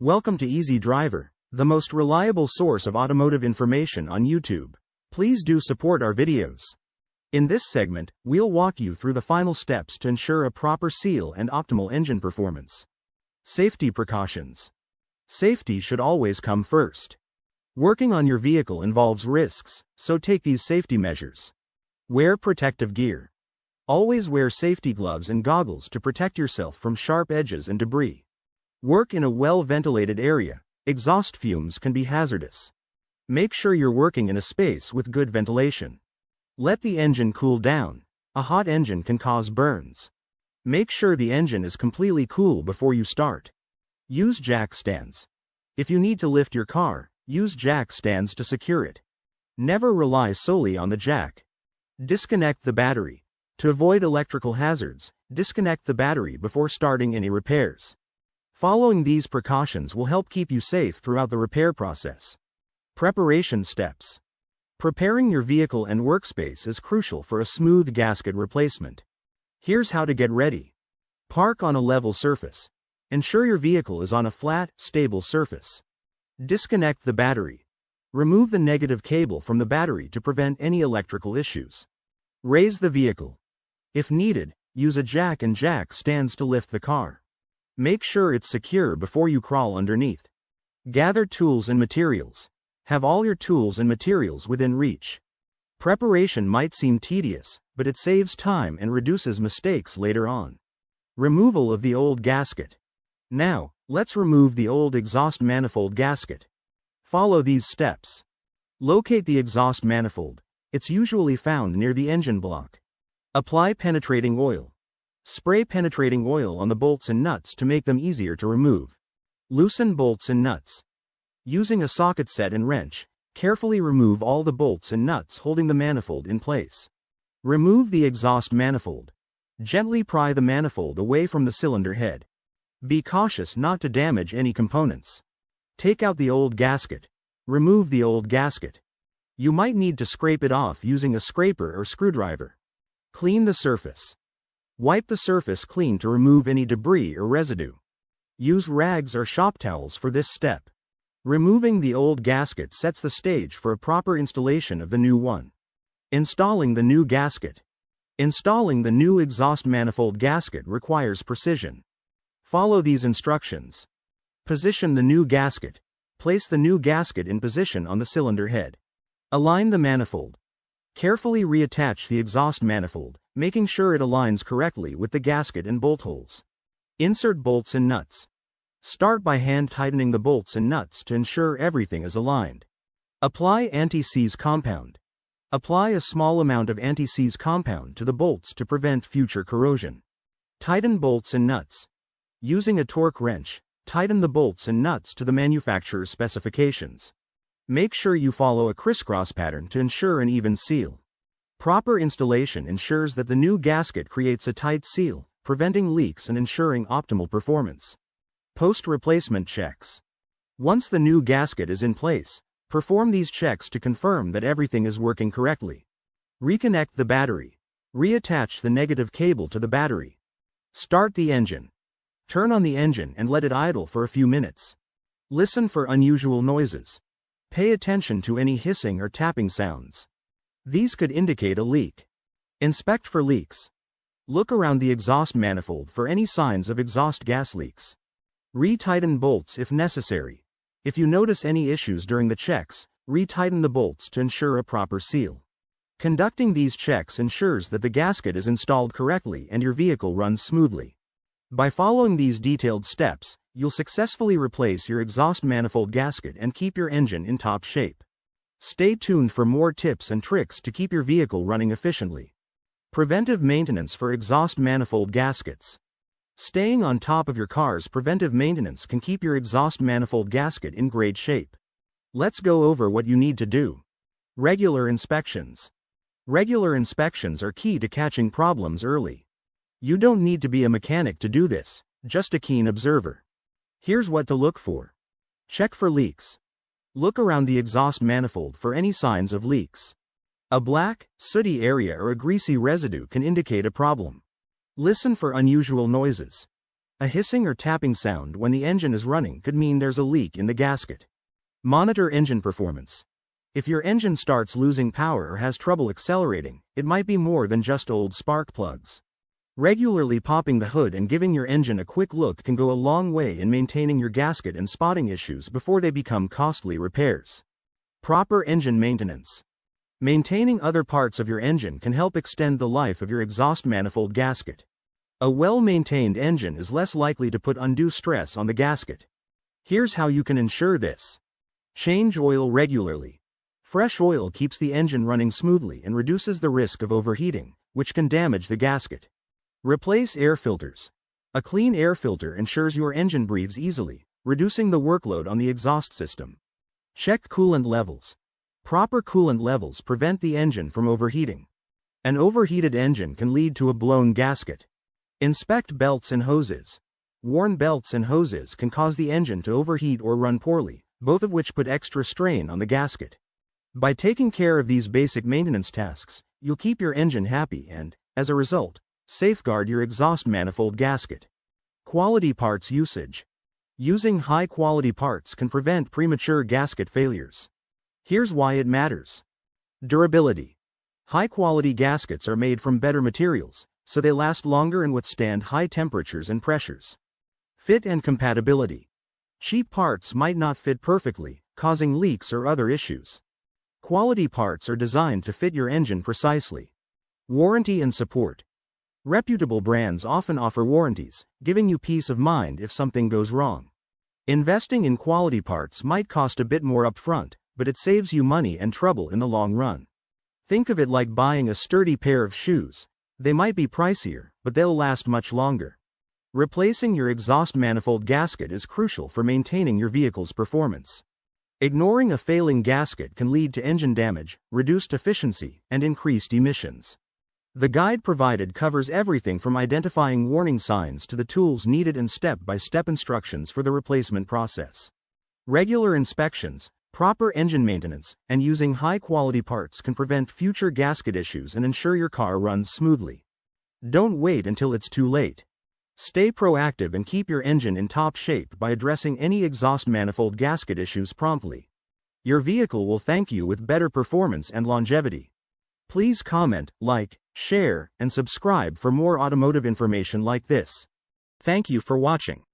Welcome to Easy Driver, the most reliable source of automotive information on YouTube. Please do support our videos. In this segment, we'll walk you through the final steps to ensure a proper seal and optimal engine performance. Safety precautions. Safety should always come first. Working on your vehicle involves risks, so take these safety measures. Wear protective gear. Always wear safety gloves and goggles to protect yourself from sharp edges and debris. Work in a well-ventilated area. Exhaust fumes can be hazardous. Make sure you're working in a space with good ventilation. Let the engine cool down. A hot engine can cause burns. Make sure the engine is completely cool before you start. Use jack stands. If you need to lift your car, use jack stands to secure it. Never rely solely on the jack. Disconnect the battery. To avoid electrical hazards, disconnect the battery before starting any repairs. Following these precautions will help keep you safe throughout the repair process. Preparation steps. Preparing your vehicle and workspace is crucial for a smooth gasket replacement. Here's how to get ready. Park on a level surface. Ensure your vehicle is on a flat, stable surface. Disconnect the battery. Remove the negative cable from the battery to prevent any electrical issues. Raise the vehicle. If needed, use a jack and jack stands to lift the car. Make sure it's secure before you crawl underneath. Gather tools and materials. Have all your tools and materials within reach. Preparation might seem tedious, but it saves time and reduces mistakes later on. Removal of the old gasket. Now, let's remove the old exhaust manifold gasket. Follow these steps. Locate the exhaust manifold. It's usually found near the engine block. Apply penetrating oil. Spray penetrating oil on the bolts and nuts to make them easier to remove. Loosen bolts and nuts. Using a socket set and wrench, carefully remove all the bolts and nuts holding the manifold in place. Remove the exhaust manifold. Gently pry the manifold away from the cylinder head. Be cautious not to damage any components. Take out the old gasket. Remove the old gasket. You might need to scrape it off using a scraper or screwdriver. Clean the surface. Wipe the surface clean to remove any debris or residue. Use rags or shop towels for this step. Removing the old gasket sets the stage for a proper installation of the new one. Installing the new gasket. Installing the new exhaust manifold gasket requires precision. Follow these instructions. Position the new gasket. Place the new gasket in position on the cylinder head. Align the manifold. Carefully reattach the exhaust manifold, making sure it aligns correctly with the gasket and bolt holes. Insert bolts and nuts. Start by hand tightening the bolts and nuts to ensure everything is aligned. Apply anti-seize compound. Apply a small amount of anti-seize compound to the bolts to prevent future corrosion. Tighten bolts and nuts. Using a torque wrench, tighten the bolts and nuts to the manufacturer's specifications. Make sure you follow a crisscross pattern to ensure an even seal. Proper installation ensures that the new gasket creates a tight seal, preventing leaks and ensuring optimal performance. Post-replacement checks. Once the new gasket is in place, perform these checks to confirm that everything is working correctly. Reconnect the battery. Reattach the negative cable to the battery. Start the engine. Turn on the engine and let it idle for a few minutes. Listen for unusual noises. Pay attention to any hissing or tapping sounds. These could indicate a leak. Inspect for leaks. Look around the exhaust manifold for any signs of exhaust gas leaks. Retighten bolts if necessary. If you notice any issues during the checks, retighten the bolts to ensure a proper seal. Conducting these checks ensures that the gasket is installed correctly and your vehicle runs smoothly. By following these detailed steps, you'll successfully replace your exhaust manifold gasket and keep your engine in top shape. Stay tuned for more tips and tricks to keep your vehicle running efficiently. Preventive maintenance for exhaust manifold gaskets. Staying on top of your car's preventive maintenance can keep your exhaust manifold gasket in great shape. Let's go over what you need to do. Regular inspections. Regular inspections are key to catching problems early. You don't need to be a mechanic to do this, just a keen observer. Here's what to look for. Check for leaks. Look around the exhaust manifold for any signs of leaks. A black, sooty area or a greasy residue can indicate a problem. Listen for unusual noises. A hissing or tapping sound when the engine is running could mean there's a leak in the gasket. Monitor engine performance. If your engine starts losing power or has trouble accelerating, it might be more than just old spark plugs. Regularly popping the hood and giving your engine a quick look can go a long way in maintaining your gasket and spotting issues before they become costly repairs. Proper engine maintenance. Maintaining other parts of your engine can help extend the life of your exhaust manifold gasket. A well-maintained engine is less likely to put undue stress on the gasket. Here's how you can ensure this. Change oil regularly. Fresh oil keeps the engine running smoothly and reduces the risk of overheating, which can damage the gasket. Replace air filters. A clean air filter ensures your engine breathes easily, reducing the workload on the exhaust system. Check coolant levels. Proper coolant levels prevent the engine from overheating. An overheated engine can lead to a blown gasket. Inspect belts and hoses. Worn belts and hoses can cause the engine to overheat or run poorly, both of which put extra strain on the gasket. By taking care of these basic maintenance tasks, you'll keep your engine happy and, as a result, safeguard your exhaust manifold gasket. Quality parts usage. Using high-quality parts can prevent premature gasket failures. Here's why it matters. Durability. High-quality gaskets are made from better materials, so they last longer and withstand high temperatures and pressures. Fit and compatibility. Cheap parts might not fit perfectly, causing leaks or other issues. Quality parts are designed to fit your engine precisely. Warranty and support. Reputable brands often offer warranties, giving you peace of mind if something goes wrong. Investing in quality parts might cost a bit more upfront, but it saves you money and trouble in the long run. Think of it like buying a sturdy pair of shoes. They might be pricier, but they'll last much longer. Replacing your exhaust manifold gasket is crucial for maintaining your vehicle's performance. Ignoring a failing gasket can lead to engine damage, reduced efficiency, and increased emissions. The guide provided covers everything from identifying warning signs to the tools needed and step-by-step instructions for the replacement process. Regular inspections, proper engine maintenance, and using high-quality parts can prevent future gasket issues and ensure your car runs smoothly. Don't wait until it's too late. Stay proactive and keep your engine in top shape by addressing any exhaust manifold gasket issues promptly. Your vehicle will thank you with better performance and longevity. Please comment, like, share, and subscribe for more automotive information like this. Thank you for watching.